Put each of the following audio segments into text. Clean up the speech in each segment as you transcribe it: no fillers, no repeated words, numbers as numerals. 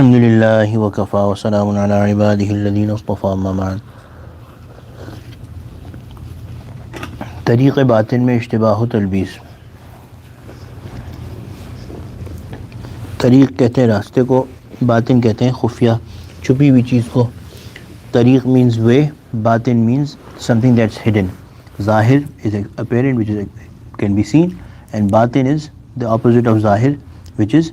अल्हम्दुलिल्लाहि व कफ़ा व सलामुन अला इबादिहिल्लज़ीना इस्तफ़ा अम्मा बाद। तरीक़ बातिन में इश्तिबाह तलबीस। तरीक़ कहते हैं रास्ते को, बातिन कहते हैं खुफिया छुपी हुई चीज़ को। तरीक़ मीन्स वे, बातिन मीन्स समथिंग दैट्स हिडन। ज़ाहिर is apparent which is can be seen, and batin is the opposite of zahir which is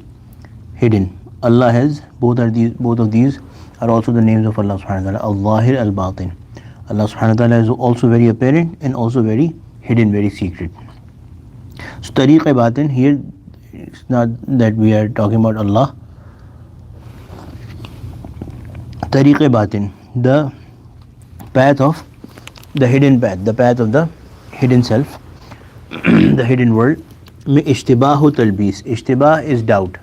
hidden. Allah has both of these are also the names of Allah subhanahu wa ta'ala, al-zahir, al-batin. Allah subhanahu wa ta'ala is also very apparent and also very hidden, very secret. So tariq batin here, it's not that we are talking about Allah. Tariq batin, the path of the hidden path, the path of the hidden self, the hidden world. में इश्तिबाह तलबीस, इश्तिबाह is doubt,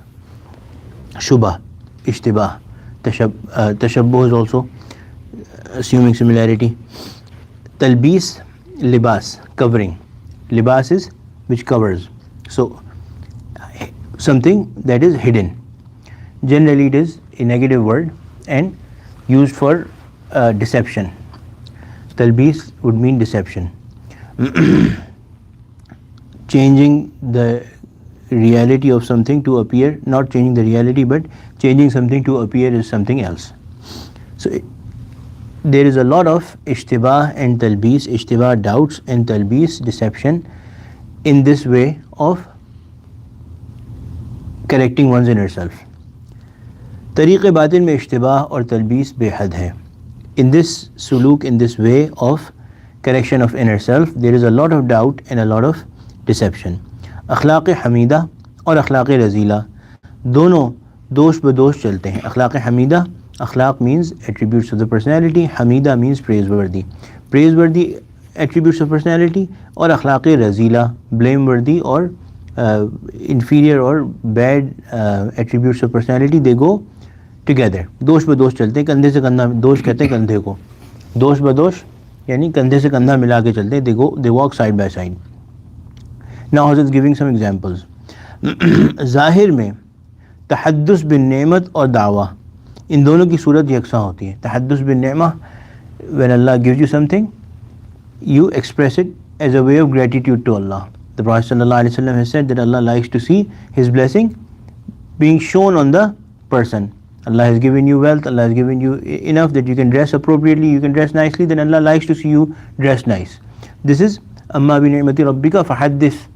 shubha, ishtibah, tashabbuh is also assuming similarity. Talbis, libas, covering. Libas is which covers, so something that is hidden. Generally it is a negative word and used for deception. Talbis would mean deception. Changing the reality of something to appear, not changing the reality but changing something to appear as something else. So there is a lot of ishtibah and talbis, ishtibah doubts and talbis deception in this way of correcting one's inner self. तरीक़ बातिन में इश्तिबाह और तलबीस बेहद है. In this suluk, in this way of correction of inner self, there is a lot of doubt and a lot of deception. अखलाक़ Hamida और अखलाक़ रज़ीला दोनों दोष बदोष चलते हैं. अखलाक़ Hamida, अखलाक़ means attributes of the personality, Hamida means praiseworthy, praiseworthy attributes of personality, और अखलाक़ रज़ीला blameworthy or inferior or bad attributes of personality, they go together. दोष बदोष चलते हैं, कंधे से कंधा, दोष कहते हैं कंधे को, दोष बदोष यानी कंधे से कंधा मिला के चलते हैं, they walk side by side. Now Hazrat is giving some examples. ज़ाहिर में तहद्दुस बिन नेमत और दावा, इन दोनों की सूरत यकसा होती है. तहद्दुस बिन नेमा, when Allah gives you something, you express it as a way of gratitude to Allah. The Prophet ﷺ has said that Allah likes to see his blessing being shown on the person. Allah has given you wealth, Allah has given you enough that you can dress appropriately, you can dress nicely, then Allah likes to see you dress nice. This is amma bi ni'mati rabbika fahaddith.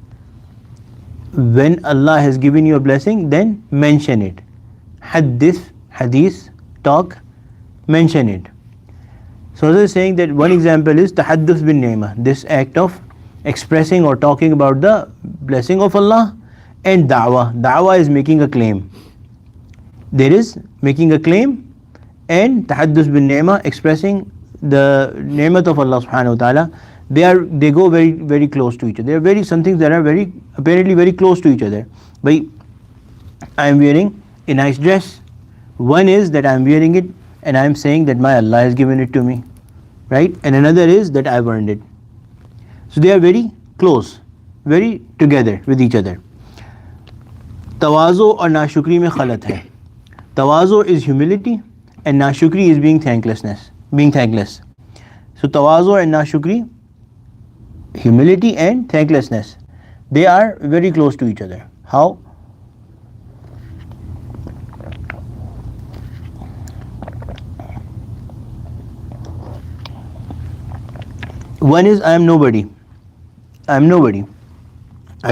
When Allah has given you a blessing, then mention it. Hadith, hadith, talk, mention it. So Hazrat is saying that one example is tahaddus bin ni'mah, this act of expressing or talking about the blessing of Allah, and da'wah. Da'wah is making a claim. There is making a claim, and tahaddus bin ni'mah, expressing the ni'mat of Allah subhanahu wa ta'ala. They go very, very close to each other. They are very, some things that are very, apparently very close to each other. But I am wearing a nice dress. One is that I am wearing it and I am saying that my Allah has given it to me, right? And another is that I have earned it. So they are very close, very together with each other. Tawazu और नाशुक्री में खलत है. Tawazu is humility and nashukri is being thankless. So tawazu and nashukri, humility and thanklessness, they are very close to each other. How? One is I am nobody. I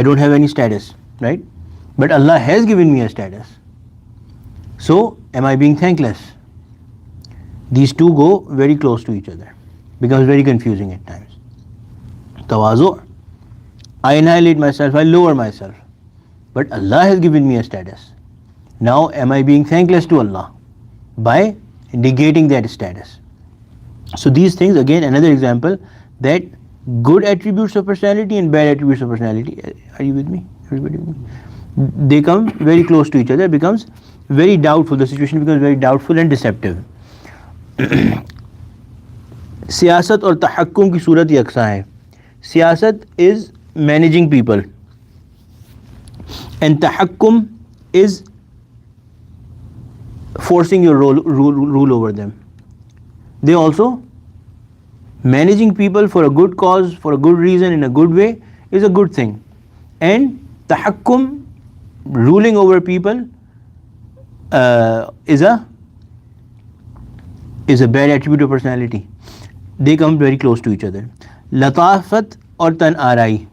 don't have any status, right? But Allah has given me a status. So am I being thankless? These two go very close to each other. Becomes very confusing at times. Tawazu, I annihilate myself, I lower myself. But Allah has given me a status. Now am I being thankless to Allah by negating that status? So these things, again another example, that good attributes of personality and bad attributes of personality, are you with me? Everybody with me? They come very close to each other, becomes very doubtful, the situation becomes very doubtful and deceptive. सियासत और तहक्कुम की सूरत यकसा है. सियासत is managing people and tahakkum is forcing your rule over them. They also, managing people for a good cause, for a good reason, in a good way, is a good thing. And tahakkum, ruling over people, is a bad attribute of personality. They come very close to each other. Latafat or tan-arai.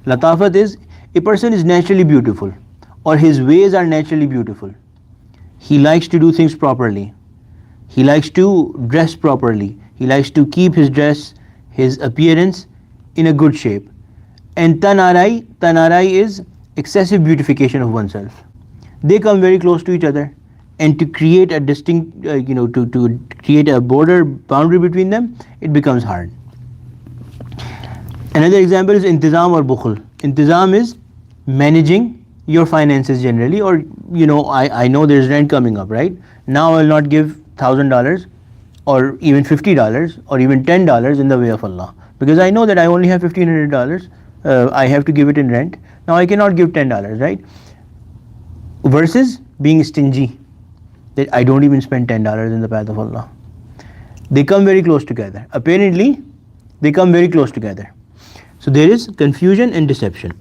Latafat is, a person is naturally beautiful, or his ways are naturally beautiful. He likes to do things properly. He likes to dress properly. He likes to keep his dress, his appearance in a good shape. And tan-arai is excessive beautification of oneself. They come very close to each other, and to create a distinct, to create a boundary between them, it becomes hard. Another example is intizam or bukhl. Intizam is managing your finances generally, or I know there's rent coming up, right? Now I will not give $1,000 or even $50 or even $10 in the way of Allah, because I know that I only have $1,500. I have to give it in rent. Now I cannot give $10, right? Versus being stingy, that I don't even spend $10 in the path of Allah. They come very close together. Apparently, they come very close together. So there is confusion and deception.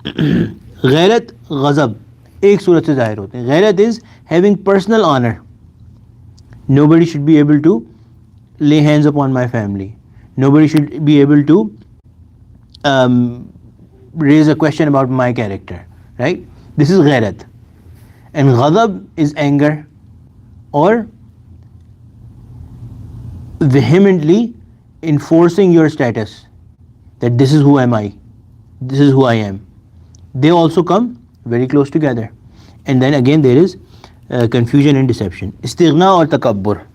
Ghairat, ghazab, एक सूरत से ज़ाहिर होते हैं. Ghairat is having personal honor. Nobody should be able to lay hands upon my family. Nobody should be able to raise a question about my character, right? This is ghairat. And ghadab is anger, or vehemently enforcing your status, that this is who am I, this is who I am. They also come very close together. And then again there is confusion and deception. Istighna or takabbur.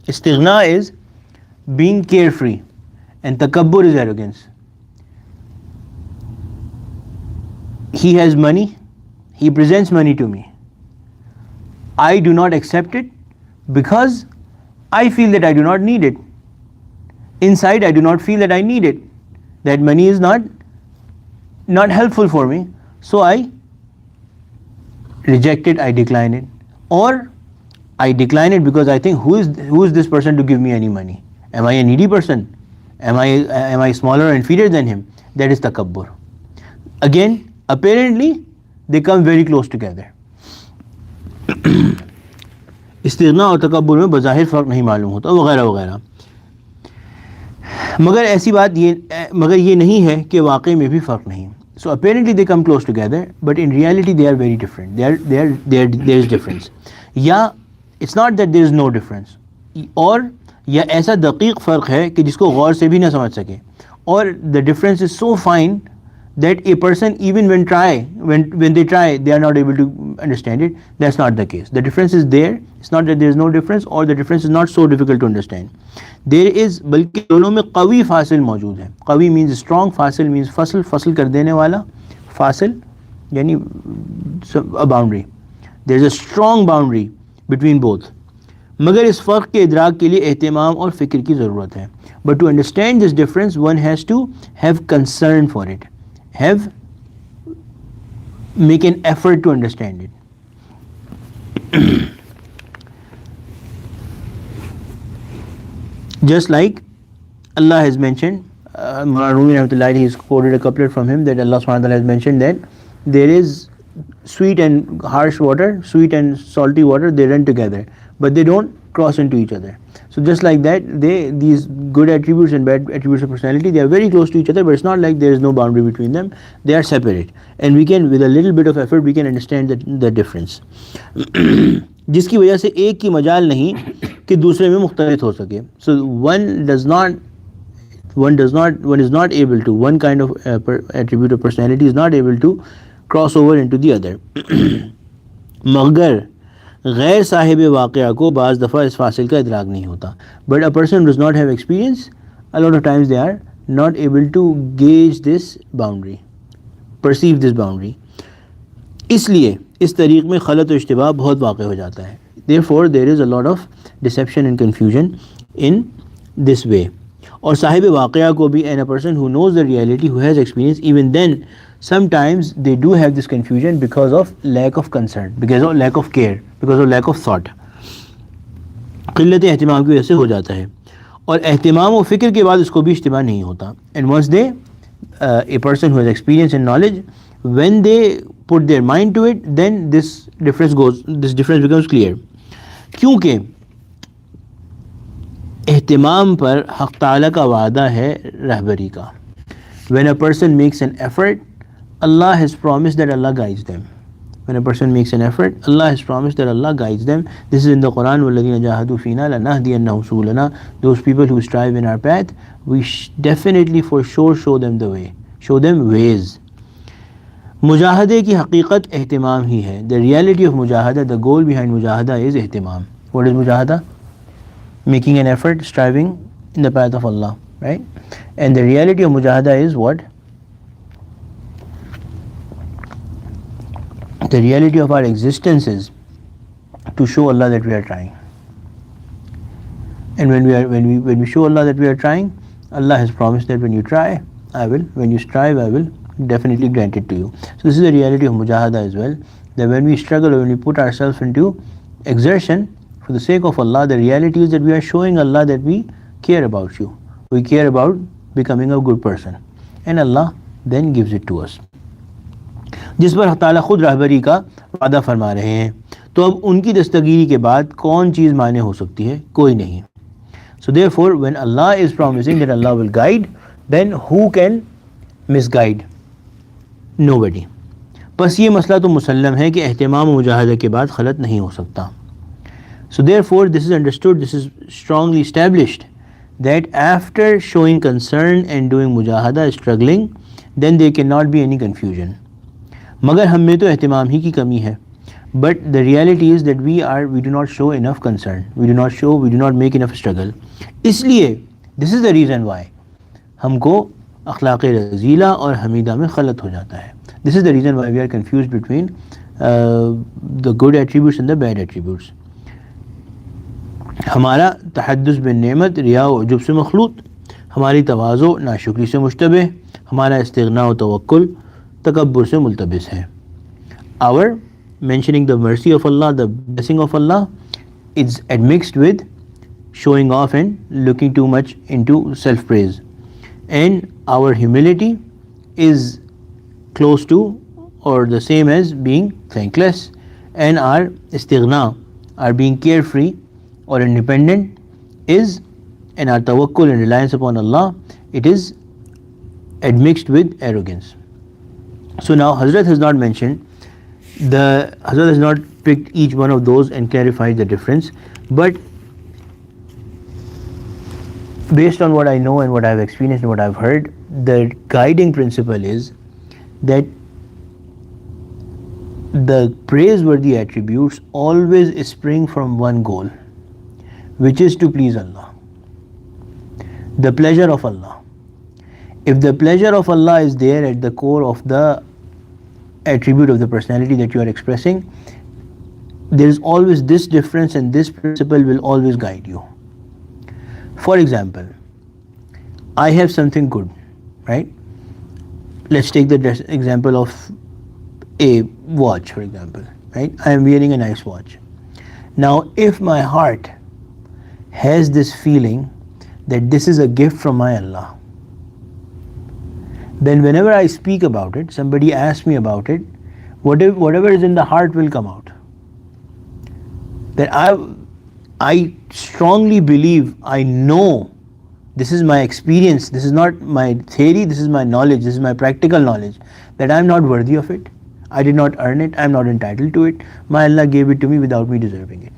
Istighna is being carefree, and takabbur is arrogance. He has money, he presents money to me. I do not accept it because I feel that I do not need it. Inside I do not feel that I need it. That money is not helpful for me. So I reject it, I decline it. Or I decline it because I think, who is this person to give me any money? Am I a needy person? Am I smaller or inferior than him? That is takabbur. Again, apparently they come very close together. इस्तिग़ना और तकब्बुर में बज़ाहिर फ़र्क नहीं मालूम होता, वगैरह वगैरह. मगर ये नहीं है कि वाकई में भी फ़र्क नहीं. So apparently they come close together, but in reality they are very different. There is difference. या it's not that there is no difference, और या ऐसा दक़ीक़ फ़र्क है कि जिसको गौर से भी ना समझ सके, और the difference is so fine that a person, even when they try, they are not able to understand it. That's not the case. The difference is there. It's not that there is no difference, or the difference is not so difficult to understand. There is, बल्कि दोनों में कवी फासिल मौजूद है. कवी means strong, Faasil means फसल कर देने वाला. फासिल यानी a boundary. There is a strong boundary between both. मगर इस फ़र्क के इदराक के लिए एहतिमाम और फ़िक्र की ज़रूरत है. But to understand this difference, one has to have concern for it. Make an effort to understand it. Just like Allah has mentioned, Mullah Rumi rahmatullahi, he's quoted a couplet from him, that Allah subhanahu wa ta'ala has mentioned that there is sweet and harsh water, sweet and salty water, they run together, but they don't cross into each other. So just like that, these good attributes and bad attributes of personality, they are very close to each other, but it's not like there is no boundary between them. They are separate, and we can, with a little bit of effort, we can understand the difference. जिसकी वजह से एक की मजाल नहीं कि दूसरे में मुख्तलिफ हो सके. So one is not able to, one kind of attribute of personality is not able to cross over into the other. मगर गैर साहिब वाक़या को बाज़ दफ़ा इस फासिल का इदराक नहीं होता. But a person does not have experience, a lot of times they are not able to gauge this boundary, perceive this boundary. इसलिए इस तरीक़ में ख़लत और इश्तिबाह बहुत वाक़ हो जाता है. Therefore there is a lot of deception and confusion in this way. और साहिब वाक़या को भी, and a person who knows the reality, who has experience, even then sometimes they do have this confusion because of lack of concern, because of lack of care, because of lack of thought. क़िल्लत एहतिमाम की वजह से हो जाता है, और एहतिमाम व फ़िक्र के बाद उसको भी इज्तिमा नहीं होता. And once they a person who has experience and knowledge, when they put their mind to it, then this difference becomes clear. क्योंकि एहतिमाम पर हक़ ताला का वादा है रहबरी का. When a person makes an effort, Allah has promised that Allah guides them. When a person makes an effort, Allah has promised that Allah guides them. This is in the Quran. وَالَّذِينَ جَاهَدُوا فِينَا لَنَهْدِيَنَّهُمْ سُبُلَنَا. Those people who strive in our path, we definitely for sure show them the way, show them ways. मुजाहदे की हकीकत एहतिमाम ही है. The reality of मुजाहदा, the goal behind मुजाहदा is एहतिमाम. What is मुजाहदा? Making an effort, striving in the path of Allah, right? And the reality of मुजाहदा is what? The reality of our existence is to show Allah that we are trying. And when we show Allah that we are trying, Allah has promised that when you try, I will. When you strive, I will definitely grant it to you. So this is the reality of mujahada as well. That when we struggle, when we put ourselves into exertion for the sake of Allah, the reality is that we are showing Allah that we care about you. We care about becoming a good person. And Allah then gives it to us. जिस पर अल्लाह ताला खुद रहबरी का वादा फरमा रहे हैं. तो अब उनकी दस्तगीरी के बाद कौन चीज़ माने हो सकती है? कोई नहीं. So therefore, when Allah is promising that Allah will guide, then who can misguide? Nobody. बस ये मसला तो मुसल्लम है कि एहतिमाम मुजाहदा के बाद गलत नहीं हो सकता. So therefore, this is understood, this is strongly established that after showing concern and doing mujahada, struggling, then there cannot be any confusion. मगर हम में तो एहतिमाम ही की कमी है. But the reality is that we do not show enough concern. We do not make enough struggle. इसलिए this is the reason why हमको अखलाक़ रज़ीला और हमीदा में गलत हो जाता है. This is the reason why we are confused between the good attributes and the bad attributes. हमारा तहद्दुस बिन नेमत रिया व उजुब से मखलूत, हमारी तवाज़ो नाशुक्री से मुश्तबह, हमारा इस्तिग़ना व तवक्कुल तकब्बुर से मुल्तबिस है. Our mentioning the mercy of Allah, the blessing of Allah, is admixed with showing off and looking too much into self-praise. And our humility is close to or the same as being thankless. And our istighna, our being carefree or independent is, and our tawakkul and reliance upon Allah, it is admixed with arrogance. So now Hazrat has not mentioned, Hazrat has not picked each one of those and clarified the difference, but based on what I know and what I've experienced and what I've heard, the guiding principle is that the praiseworthy attributes always spring from one goal, which is to please Allah, the pleasure of Allah. If the pleasure of Allah is there at the core of the attribute of the personality that you are expressing, there is always this difference, and this principle will always guide you. For example, I have something good, right? Let's take the example of a watch, for example, right? I am wearing a nice watch. Now, if my heart has this feeling that this is a gift from my Allah, then whenever I speak about it, somebody asks me about it, whatever is in the heart will come out. That I strongly believe, I know, this is my experience, this is not my theory, this is my knowledge, this is my practical knowledge, that I am not worthy of it, I did not earn it, I am not entitled to it, my Allah gave it to me without me deserving it.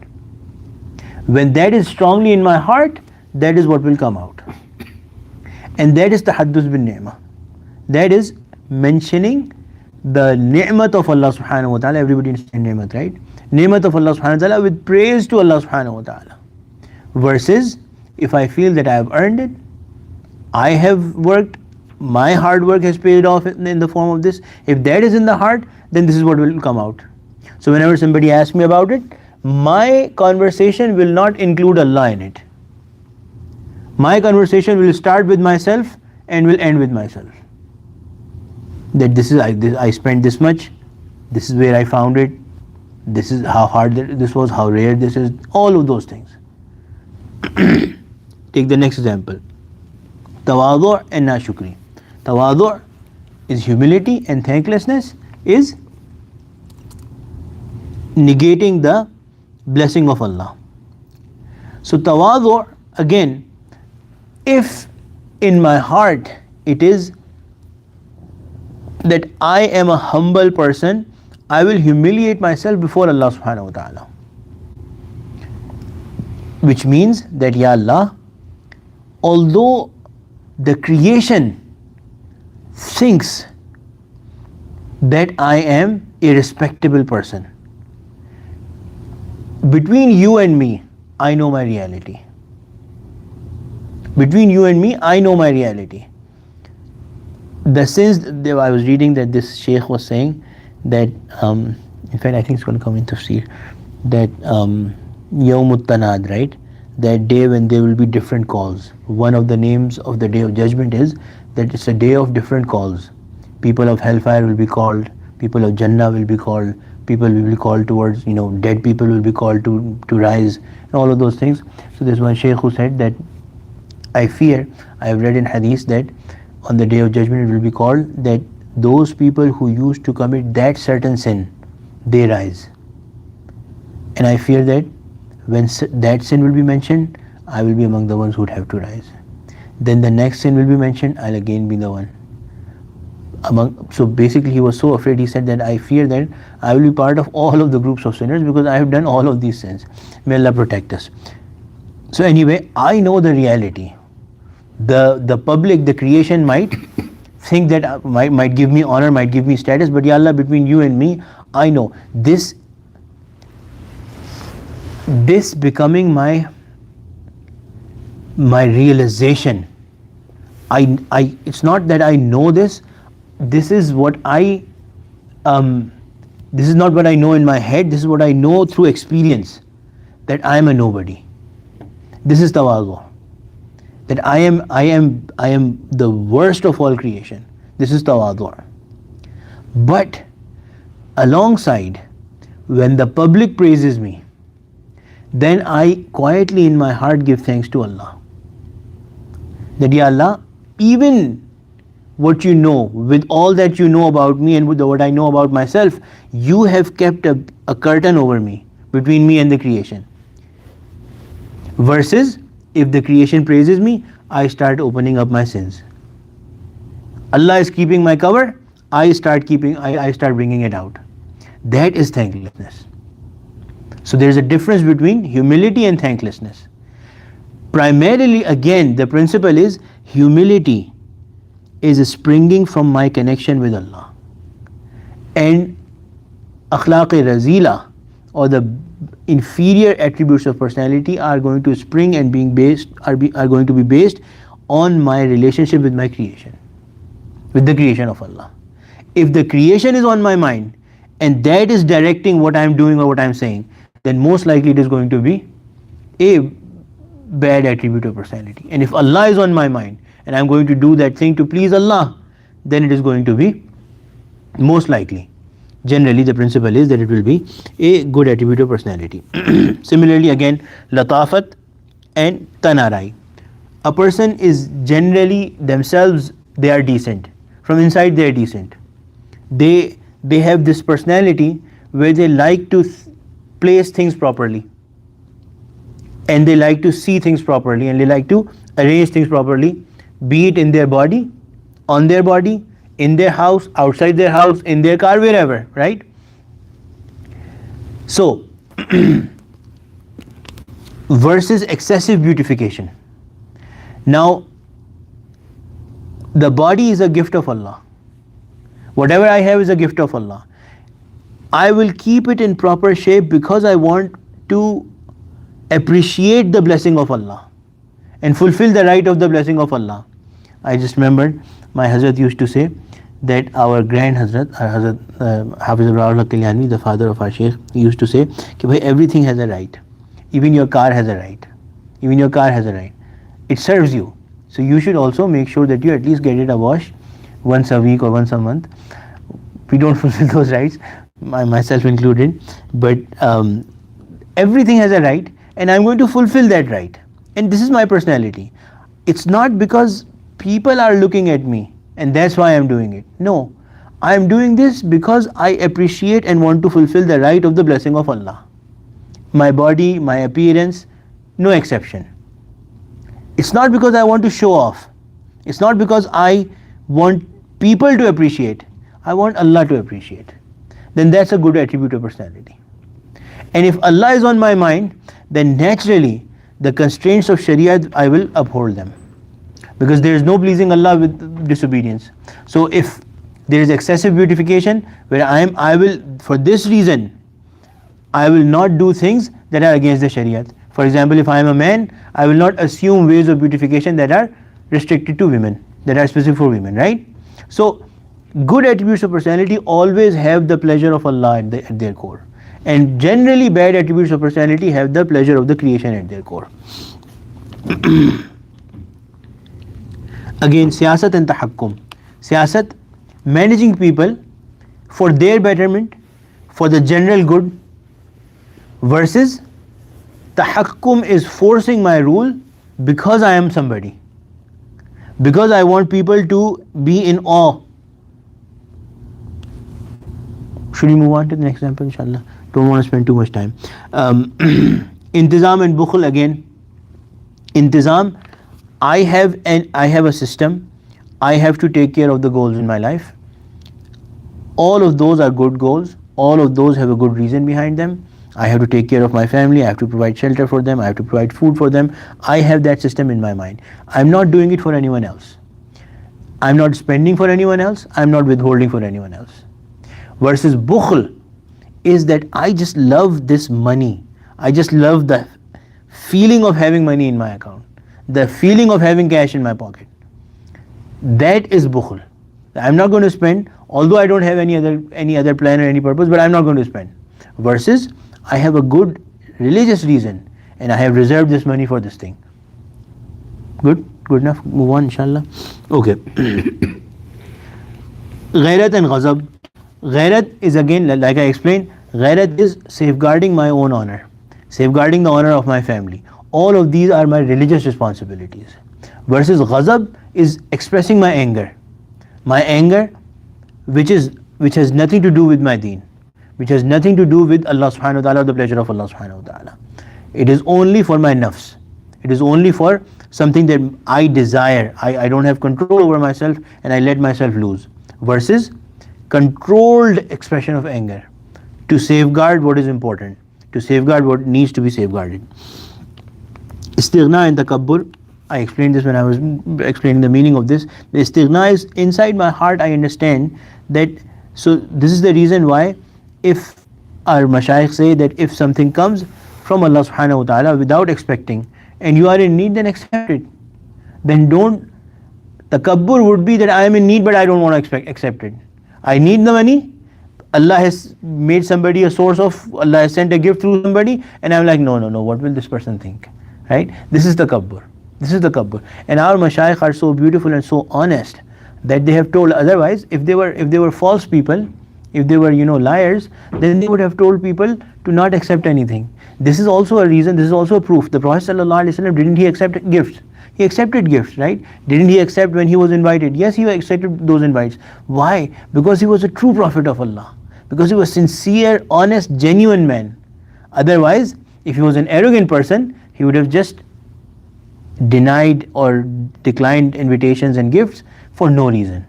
When that is strongly in my heart, that is what will come out. And that is tahaddus bin ni'mah. That is mentioning the ni'mat of Allah subhanahu wa ta'ala. Everybody understands ni'mat, right? Ni'mat of Allah subhanahu wa ta'ala with praise to Allah subhanahu wa ta'ala. Versus, if I feel that I have earned it, I have worked, my hard work has paid off in the form of this. If that is in the heart, then this is what will come out. So whenever somebody asks me about it, my conversation will not include Allah in it. My conversation will start with myself and will end with myself. That I spent this much, this is where I found it, this is how hard this was, how rare this is, all of those things. Take the next example. Tawadu' and nashukri. Tawadu' is humility, and thanklessness is negating the blessing of Allah. So tawadu', again, if in my heart it is that I am a humble person, I will humiliate myself before Allah subhanahu wa ta'ala. Which means that, Ya Allah, although the creation thinks that I am a respectable person, between you and me, I know my reality. Between you and me, I know my reality. The sins, I was reading that this Shaykh was saying that, in fact, I think it's going to come in tafsir, that Yawmut Tanad, right? That day when there will be different calls. One of the names of the day of judgment is that it's a day of different calls. People of hellfire will be called, people of Jannah will be called, people will be called towards, dead people will be called to rise, and all of those things. So there's one Shaykh who said that, I fear, I have read in hadith that on the day of judgment it will be called that those people who used to commit that certain sin, they rise. And I fear that when that sin will be mentioned, I will be among the ones who would have to rise. Then the next sin will be mentioned, I'll again be the one. So basically he was so afraid, he said that I fear that I will be part of all of the groups of sinners because I have done all of these sins. May Allah protect us. So anyway, I know the reality. The public, the creation might think that might give me honor, might give me status, but Ya Allah, between you and me, I know this becoming my realization. It's not that I know this. This is what this is not what I know in my head. This is what I know through experience, that I am a nobody. This is tawadu. That I am the worst of all creation. This is tawadu. But alongside, when the public praises me, then I quietly in my heart give thanks to Allah. That, Ya Allah, even what you know, with all that you know about me and with what I know about myself, you have kept a curtain over me, between me and the creation. Versus, if the creation praises me, I start opening up my sins. Allah is keeping my cover, I start bringing it out. That is thanklessness. So there is a difference between humility and thanklessness. Primarily, again, the principle is humility is springing from my connection with Allah. And akhlaq-e razila, or the inferior attributes of personality, are going to spring and are going to be based on my relationship with my creation, with the creation of Allah. If the creation is on my mind and that is directing what I am doing or what I am saying, then most likely it is going to be a bad attribute of personality. And if Allah is on my mind and I am going to do that thing to please Allah, then it is going to be most likely. Generally, the principle is that it will be a good attribute of personality. Similarly, again, latafat and tanarai. A person is generally themselves, they are decent. From inside, they are decent. They have this personality where they like to place things properly, and they like to see things properly, and they like to arrange things properly, be it in their body, on their body, in their house, outside their house, in their car, wherever, right? So, versus excessive beautification. Now, the body is a gift of Allah. Whatever I have is a gift of Allah. I will keep it in proper shape because I want to appreciate the blessing of Allah and fulfill the right of the blessing of Allah. I just remembered my Hazrat used to say that our grand Hazrat, Hafizullah Kalyani, the father of our Shaykh, used to say that everything has a right. Even your car has a right. Even your car has a right. It serves you. So you should also make sure that you at least get it a wash once a week or once a month. We don't fulfill those rights, myself included, but everything has a right, and I'm going to fulfill that right. and this is my personality. It's not because people are looking at me and that's why I'm doing it. No, I am doing this because I appreciate and want to fulfill the right of the blessing of Allah. My body, my appearance, no exception. It's not because I want to show off. It's not because I want people to appreciate. I want Allah to appreciate. Then that's a good attribute of personality. And if Allah is on my mind, then naturally the constraints of Sharia, I will uphold them. Because there is no pleasing Allah with disobedience. So if there is excessive beautification, where I will, for this reason, I will not do things that are against the Sharia. For example, if I am a man, I will not assume ways of beautification that are restricted to women, that are specific for women, right? So good attributes of personality always have the pleasure of Allah at their core. And generally bad attributes of personality have the pleasure of the creation at their core. Again, siyasat and tahakkum. Siyasat, managing people for their betterment, for the general good, versus tahakkum is forcing my rule because I am somebody. Because I want people to be in awe. Should we move on to the next example, inshallah? Don't want to spend too much time. Intizam and bukhl again. Intizam, I have a system. I have to take care of the goals in my life. All of those are good goals. All of those have a good reason behind them. I have to take care of my family. I have to provide shelter for them. I have to provide food for them. I have that system in my mind. I'm not doing it for anyone else. I'm not spending for anyone else. I'm not withholding for anyone else. Versus bukhl is that I just love this money. I just love the feeling of having money in my account, the feeling of having cash in my pocket. That is bukhl. I'm not going to spend, although I don't have any other plan or any purpose, but I'm not going to spend. Versus I have a good religious reason and I have reserved this money for this thing. Good enough. Move on, inshallah. Okay. Ghairat and ghazab. Ghairat is, again, like I explained, ghairat is safeguarding my own honor, safeguarding the honor of my family. All of these are my religious responsibilities. Versus ghazab is expressing my anger. My anger, which has nothing to do with my deen, which has nothing to do with Allah subhanahu wa ta'ala, the pleasure of Allah subhanahu wa ta'ala. It is only for my nafs. It is only for something that I desire. I don't have control over myself and I let myself loose. Versus controlled expression of anger to safeguard what is important, to safeguard what needs to be safeguarded. Istighna and takabbur, I explained this when I was explaining the meaning of this. The istighna is inside my heart. I understand that. So this is the reason why, if our mashayikh say that if something comes from Allah subhanahu wa ta'ala without expecting and you are in need, then accept it. Then don't. Takabbur would be that I am in need but I don't want to accept it. I need the money. Allah has made somebody a source of, Allah has sent a gift through somebody, and I'm like, no, what will this person think? Right? This is takabbur. This is takabbur. And our mashayikh are so beautiful and so honest that they have told, otherwise, if they were false people, if they were, liars, then they would have told people to not accept anything. This is also a reason, this is also a proof. The Prophet ﷺ, didn't he accept gifts? He accepted gifts, right? Didn't he accept when he was invited? Yes, he accepted those invites. Why? Because he was a true prophet of Allah. Because he was sincere, honest, genuine man. Otherwise, if he was an arrogant person, he would have just denied or declined invitations and gifts for no reason.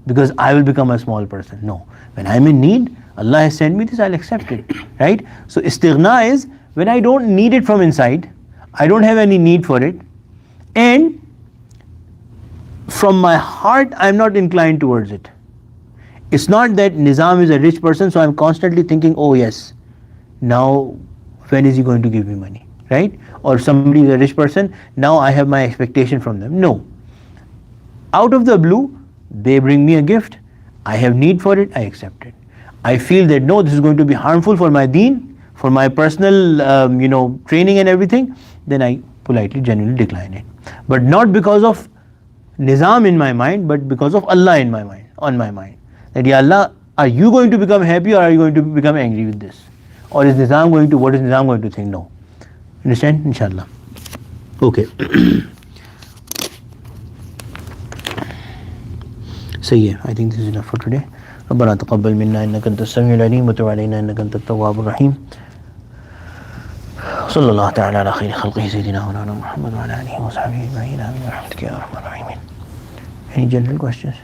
Because I will become a small person. No. When I'm in need, Allah has sent me this, I'll accept it. Right? So istighna is when I don't need it from inside, I don't have any need for it, and from my heart I'm not inclined towards it. It's not that Nizam is a rich person, so I'm constantly thinking, oh yes, now when is he going to give me money, right? Or somebody is a rich person, now I have my expectation from them. No. Out of the blue, they bring me a gift, I have need for it, I accept it. I feel that no, this is going to be harmful for my deen, for my personal training and everything, then I politely, genuinely decline it. But not because of Nizam in my mind, but because of Allah in my mind, on my mind. That, Ya Allah, are you going to become happy or are you going to become angry with this? Or is Nizam going to, what is Nizam going to think? No. Understand? Inshallah. Okay. सही है. I think this is enough for today. ربنا تقبل منا إنك أنت السميع العليم وتب علينا إنك أنت التواب الرحيم. صلى الله تعالى على خير خلقه سيدنا مولانا محمد وعلى آله وصحبه أجمعين. آمين برحمتك يا أرحم الراحمين. Any general questions?